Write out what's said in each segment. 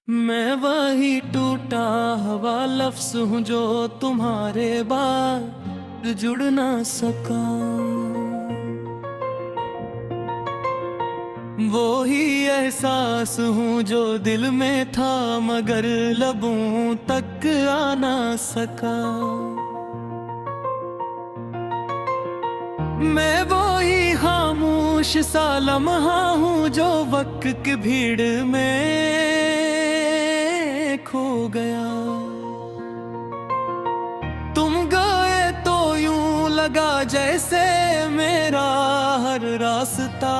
मैं वही टूटा हवा लफ्ज़ हूँ जो तुम्हारे बाद जुड़ ना सका। वो ही एहसास हूँ जो दिल में था मगर लबों तक आ ना सका। मैं वो ही खामोश सा लम्हा हूँ जो वक्त की भीड़ में खो गया। तुम गए तो यूं लगा जैसे मेरा हर रास्ता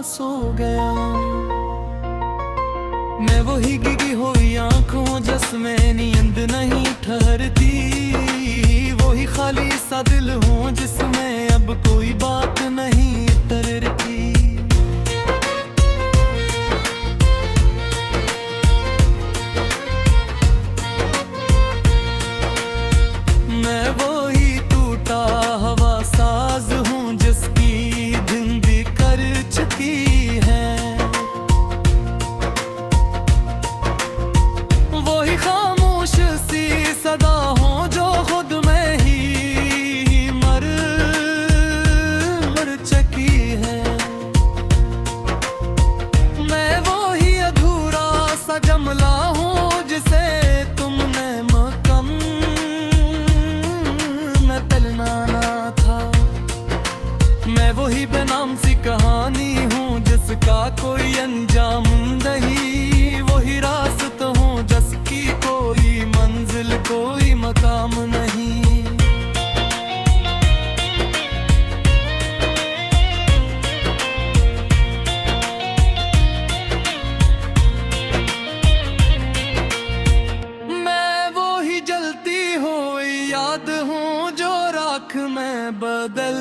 सो गया। मैं वही गिगी हुई आंखों जिसमें नींद नहीं ठहरती, वही खाली सा दिल हूँ जिसमें अब कोई बात नहीं तरती। मैं वही टूटा हवा साज हूँ जिसकी धुन भी कर चुकी है। वही खामोश सी सदा हूँ जो खुद में ही मर चुकी है। मैं वही अधूरा सा जमला हूँ जिसे तुमने मैं वही बेनाम सी कहानी हूँ जिसका कोई अंजाम नहीं। वही रास्ता हूँ जिसकी कोई मंजिल कोई मकाम नहीं। मैं वही जलती हुई याद हूँ जो राख में बदल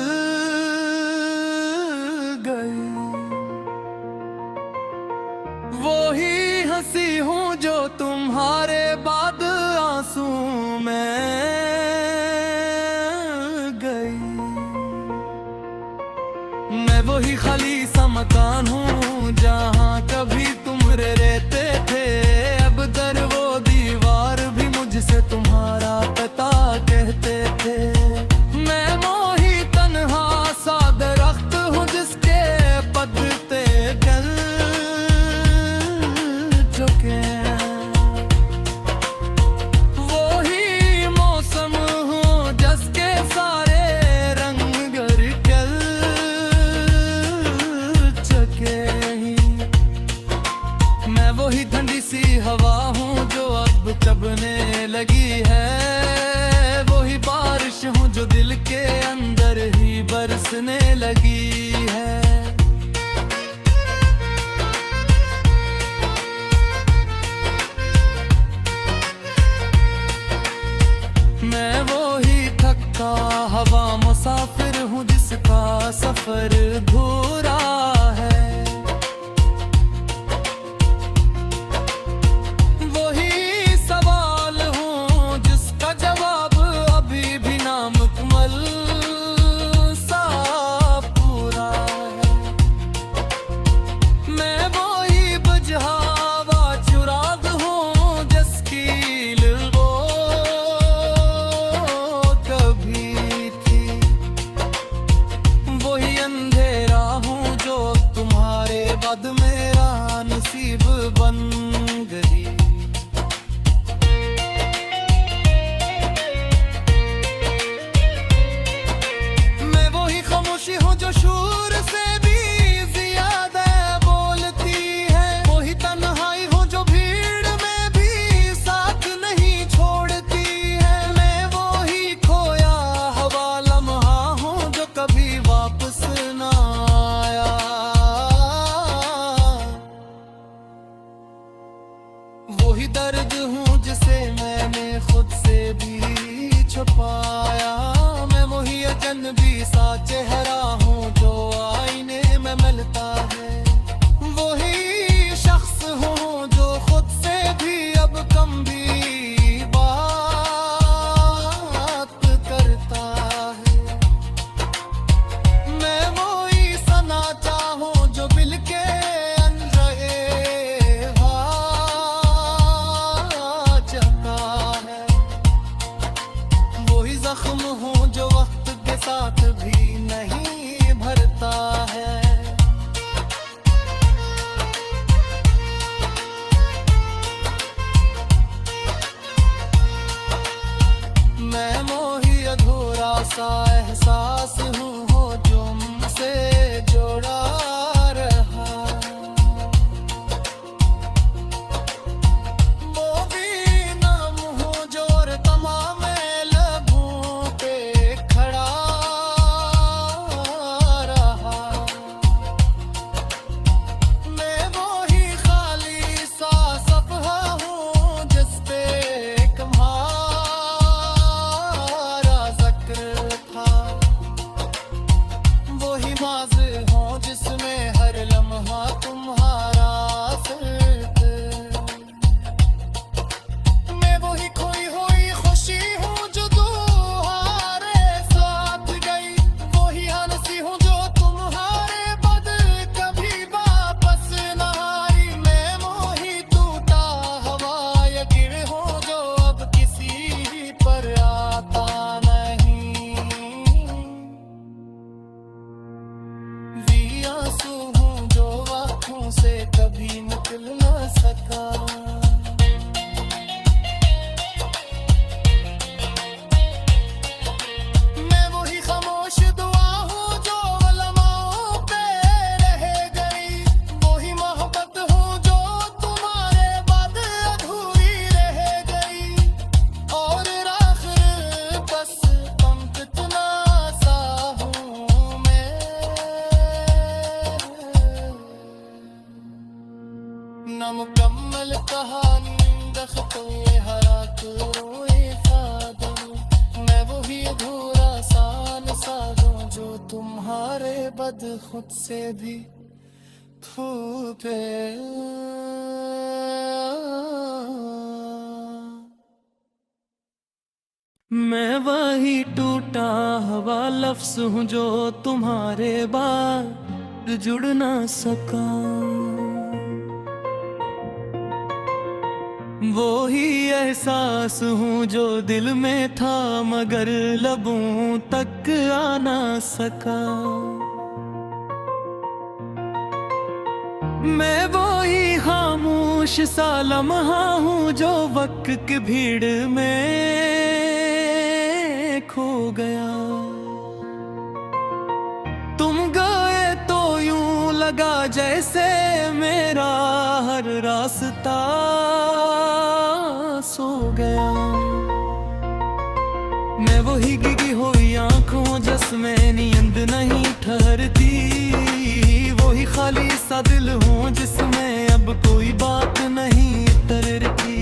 वही हंसी हूँ जो तुम्हारे बाद आंसू में गई। मैं वही खाली सा मकान हूँ जहाँ कभी तुम रहते थे। अब दर वो दीवार भी मुझसे तुम्हारा पता कहते थे। मैं वही तन्हा सा दरख्त हूँ जिसके पत्ते गल वही मौसम हूँ जिसके सारे रंग गर गल चुके। मैं वही ठंडी सी हवा हूँ जो अब चबने लगी है। वही बारिश हूँ जो दिल के अंदर ही बरसने लगी है। मैं वही थका हवा मुसाफिर हूँ जिसका सफर अधूरा है। वही सवाल हूँ जिसका जवाब अभी भी नामुकम्मल सा पूरा है। मैं वही बुझावा चुराग हूँ जिसकी बाद मेरा नसीब बन गई। मैं वही खामोशी हूँ जो शोर से भी ज्यादा बोलती है। वही तन्हाई हूँ जो भीड़ में भी साथ नहीं छोड़ती है। मैं वही खोया हवा लम्हा हूँ जो कभी वापस ना आया। वही दर्द हूँ जिसे मैंने खुद से भी छुपाया। मैं वही अजनबी सा चेहरा हूँ जो आईने में मिलता है। वही शख्स हूँ जो खुद से भी अब कम भी बात करता है। मैं वही सना चाहूँ जो बिल के अनरहे सा एहसास हूँ हो जो मुझसे जोड़ा रहा। वो भी नाम हूँ जो तमाम लबों पे खड़ा रहा। मैं वो ही खाली सा सफ़हा हूँ जिस पे तुम्हारा जिक्र था। वो ही माज़ी हूँ जिसमें हर लम्हा तुम्हारा सिर्फ। मैं वो ही खोई हुई खुशी हूँ जो तुम्हारे साथ गई। वो ही हंसी हूँ जो तुम्हारे बाद कभी वापस न आई। मैं वो ही टूटा हवा या गिर हूँ जो अब किसी पर आता नहीं। वी आंसू हूँ जो आँखों से कभी निकल न सका। मैं वही खामोश दुआ हूँ जो लम्हों पे रह गई। वही मोहब्बत हूँ जो तुम्हारे बाद अधूरी रह गई। और आखिर बस तुम कितना सा हूँ मैं। न मुकम्मल कहानी दख्तो ये हरा कोई फादू। मैं वही अधूरा सान साजूं जो तुम्हारे बद खुद से भी थूपे। मैं वही टूटा हवा लफ्ज़ हूँ जो तुम्हारे बाद जुड़ ना सका। वो ही एहसास हूँ जो दिल में था मगर लबों तक आ ना सका। मैं वो ही खामोश सा लम्हा हूँ जो वक्त की भीड़ में खो गया। तुम गए तो यूं लगा जैसे मेरा हर रास्ता सो गया। मैं वही गिगी हुई आंखों जिसमें नींद नहीं ठहरती। वही खाली सा दिल हूँ जिसमें अब कोई बात नहीं तरती।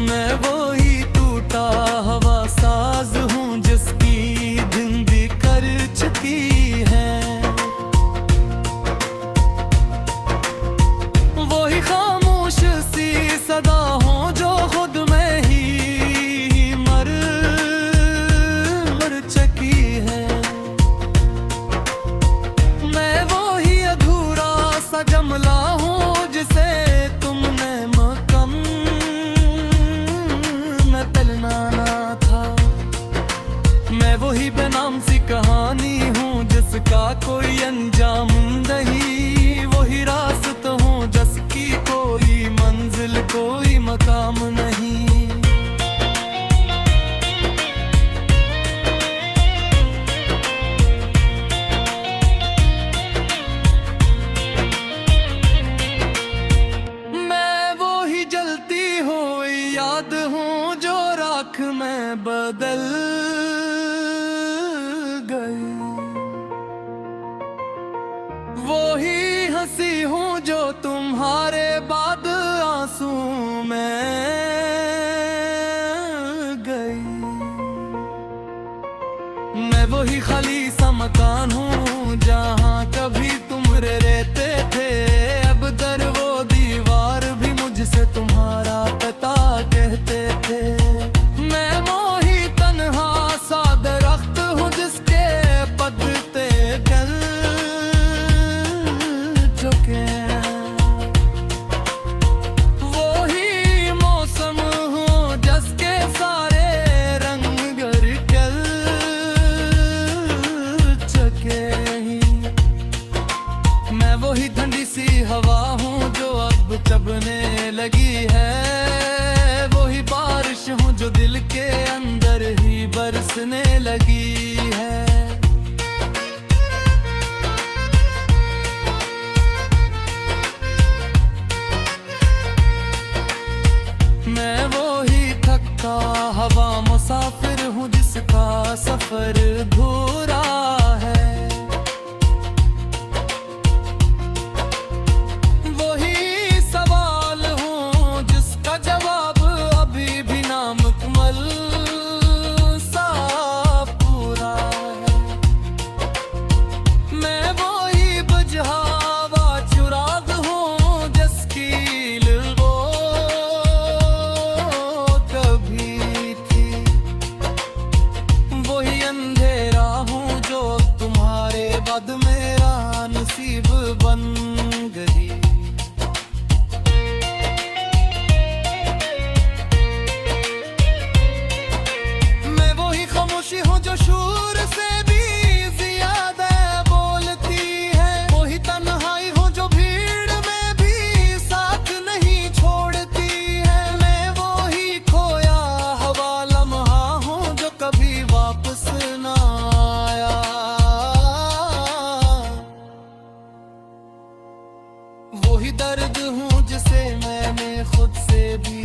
मैं वही टूटा हवा साज हूँ जिसकी जिंदगी कर चुकी है। वही खामोश सी सदा हूँ जो खुद में ही मर चुकी है। मैं वही अधूरा सा जमला हूँ जिसे तुमने था। मैं वही बेनाम सी कहानी हूँ जिसका कोई अंजाम नहीं। वही रास्ता हूँ जिसकी कोई मंजिल कोई मकाम नहीं। मैं वही जलती हुई याद हूँ जो राख में बदल गई। वही हंसी हूँ जो तुम्हारे बाद आंसू में गई। मैं वही खाली सा मकान हूँ जहाँ कभी तुम रहते थे। अब दर वो दीवार भी मुझसे तुम्हारा पता कहते थे। मैं मोही तन्हा सा दरख्त हूँ जिसके पत्ते गल चुके हैं। वो ही मौसम हूँ जिसके सारे रंग घर गल चुके हैं। मैं वही ठंडी सी हवा हूँ जो बदलने लगी है। मैं वो ही थका हवा मुसाफिर हूँ जिसका सफर अधूरा है। वही सवाल हूँ जिसका जवाब अभी भी नामुकम्मल सा पूरा है। मैं वही बुझावा चुराग हूँ जिसकी वो कभी थी। वही अंधेरा हूँ जो तुम्हारे बाद मेरा नसीब बन गई। मैं वही खामोशी हूँ जो शोर से भी ज्यादा बोलती है। वही तन्हाई हूँ जो भीड़ में भी साथ नहीं छोड़ती है। मैं वही खोया हवा लम्हा हूँ जो कभी वापस ना आया। वही दर्द हूँ जिसे मैंने खुद से भी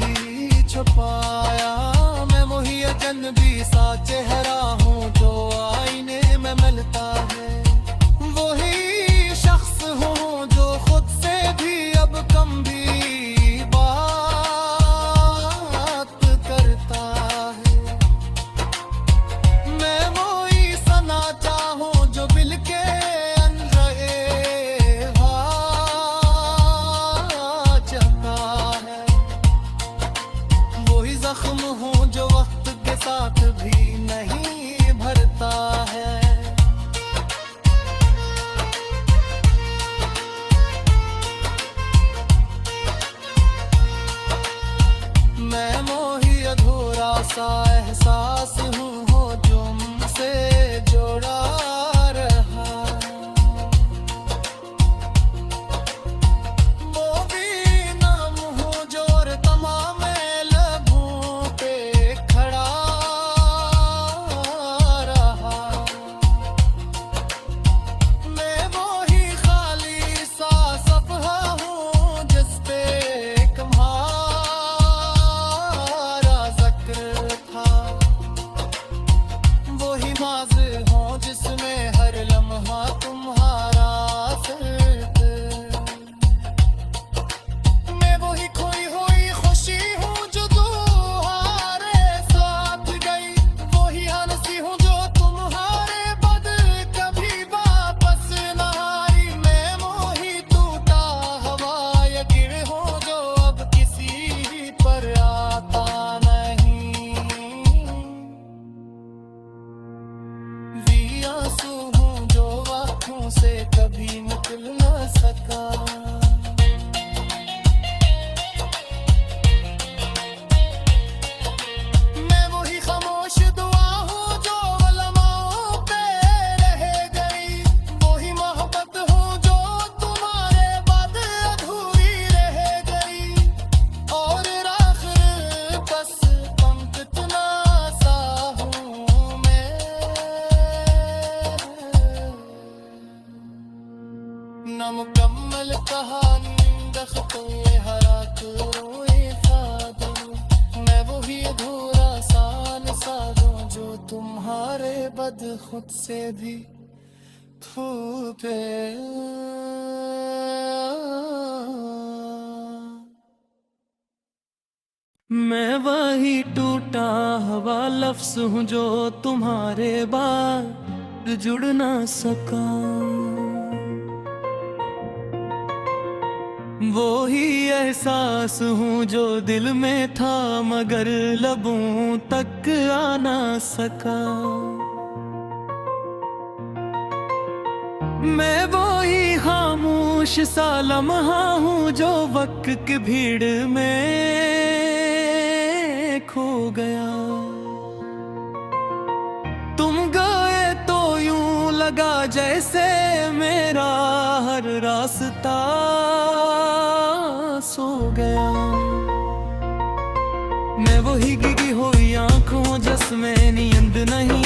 छुपाया। मैं वही अजनबी सा चेहरा हूँ जो आईने में मिलता है। वही शख्स हूँ जो खुद से भी अब कम भी बात करता है। मैं वही सना चाहूँ जो बिल के अनरहे जाता है। वही जख्म हूँ जो वक्त के साथ भी नहीं भरता है। मैं वही अधूरा सा एहसास हूँ जो मुझसे जुड़ा रहा। वो भी नाम हूँ जो तमाम लबों पे खड़ा रहा। मैं वही खाली सा सफ़हा हूँ जिस पे तुम्हारा जिक्र था। वही माज़ी हूँ जिसमें हर लम्हा तुम्हारा सिर्फ। मैं वही खोई हुई खुशी हूँ जो तुम्हारे साथ गई। वही हंसी हूँ जो तुम्हारे बाद कभी वापस न आई। मैं वही टूटा हवा या गिर हूँ जो अब किसी पर आता नहीं। वी आंसू हूँ जो आँखों से कभी निकल न सका। मैं वही खामोश दुआ हूँ जो लम्हों पे रह गई। वही मोहब्बत हूँ जो तुम्हारे बाद अधूरी रह गई। और आखिर बस तुम कितना सा हूँ मैं। नामुकम्मल कहानी दख्तों में हरा कोई फादू। मैं वही अधूरा सान सादू जो तुम्हारे बद खुद से भी थूपे। मैं वही टूटा हवा लफ्ज़ हूँ जो तुम्हारे बाद जुड़ ना सका। वो ही एहसास हूँ जो दिल में था मगर लबों तक आ ना सका। मैं वही खामोश सा लम्हा हूँ जो वक्त की भीड़ में खो गया। तुम गए तो यूं लगा जैसे मेरा हर रास्ता सो गया। मैं वही गिगी हुई आंखों जिसमें नींद नहीं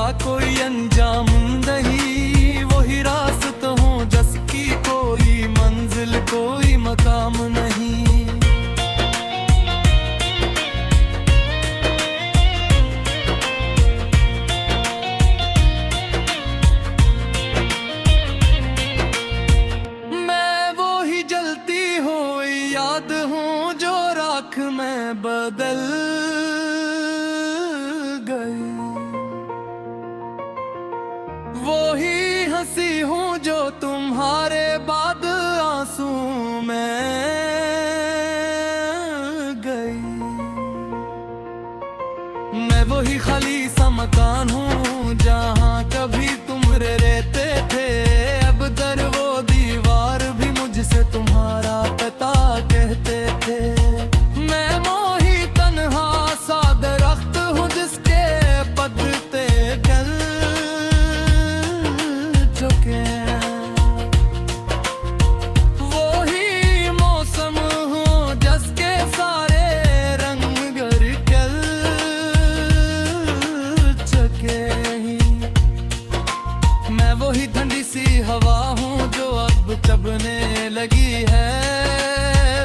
कोई अंजाम नहीं, वही रास्ता हूँ जिसकी कोई मंजिल कोई मकाम नहीं। मैं वो ही जलती हुई याद हूँ जो राख में बदल गई, वो ही हंसी हूँ जो तुम्हारे बाद आंसू में गई। मैं वही खाली सा मकान हूँ जहाँ कभी तुम रहते थे, अब दर वो दीवार भी मुझसे तुम्हारा पता कहते थे। मैं मोही तन्हा सा दरख्त हूँ जिसके पत्ते गल चुके हैं, वही मौसम हूँ जिसके सारे रंग घर गल चुके हैं। मैं वही ठंडी सी हवा हूँ जो अब चबने लगी है,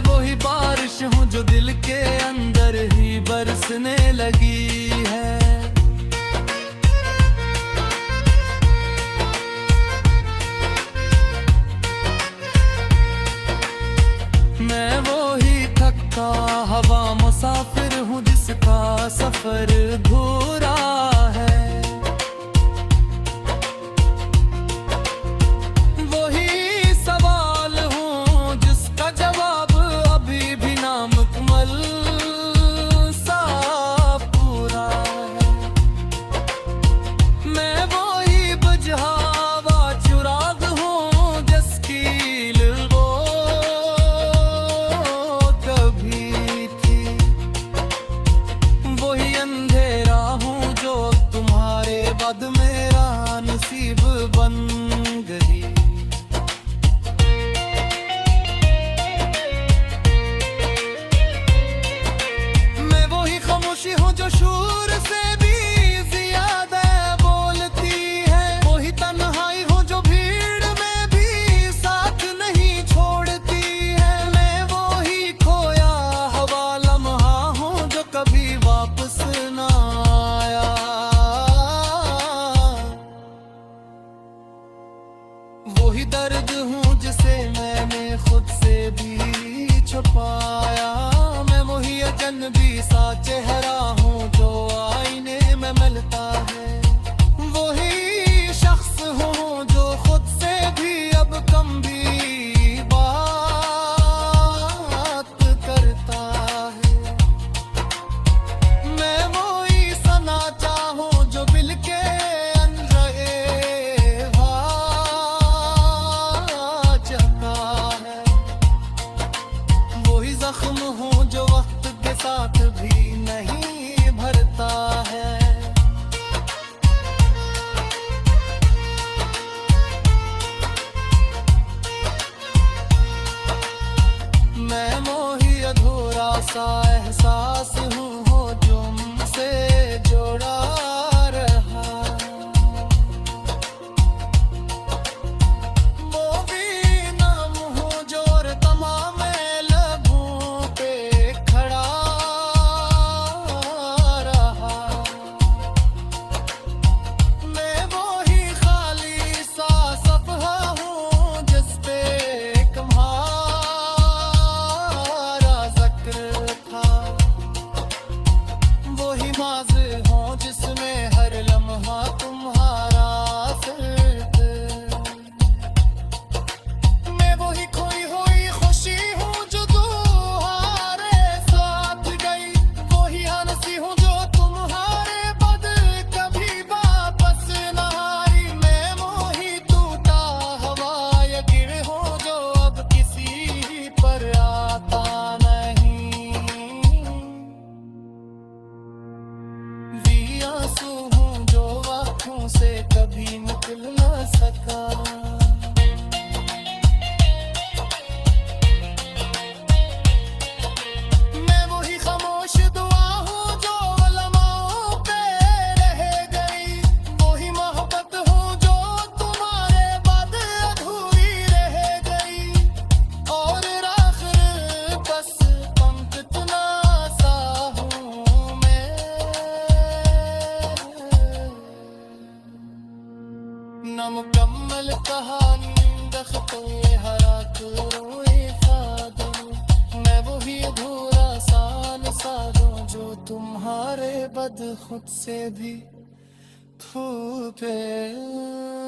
वही बारिश हूँ जो दिल के अंदर ही बरसने लगी है। मैं वही थका हवा मुसाफिर हूँ जिसका सफर अधूरा है, वही सवाल हूँ जिसका जवाब अभी भी नामुकम्मल सा पूरा है। मैं वही बुझावा चुराग हूँ जिसकी वो कभी थी, वही अंधेरा हूँ जो तुम्हारे बाद मेरा नसीब बन गई। मैं वही खामोशी हूँ जो शोर से भी ज्यादा बोलती है, वही तन्हाई हूँ जो भीड़ में भी साथ नहीं छोड़ती है। मैं वही खोया हवा लम्हा हूँ जो कभी वापस ना आया, वही दर्द हूँ जिसे मैंने खुद से भी छुपाया। मैं वही अजनबी सा चेहरा हूँ जो आईने में मिलता है, वही शख्स हूँ जो खुद से भी अब कम भी बात करता है। मैं वही सना चाहूँ जो बिल के अनरहे वही जख्म हूँ जो वक्त के साथ भी नहीं भरता है। मैं मोही अधूरा सा एहसास हूँ जो मुझसे जोड़ा रहा, वो भी नाम हूँ जो तमाम लबों पे खड़ा रहा। मैं वही खाली सा सफ़हा हूँ जिस पे तुम्हारा जिक्र था, वही माज़ी हूँ जिसमें हर लम्हा तुम्हारा सिर्फ। मैं वही खोई हुई खुशी हूँ जो तुम्हारे साथ गई, वही हंसी हूँ जो तुम्हारे बाद कभी वापस न आई। मैं वही टूटा हवा या गिर हूँ जो अब किसी पर आता नहीं, वी आंसू हूँ जो आँखों से कभी निकल न सका। मैं वही खामोश दुआ हूँ जो लम्हों पे रह गई, बद खुद से भी थूके।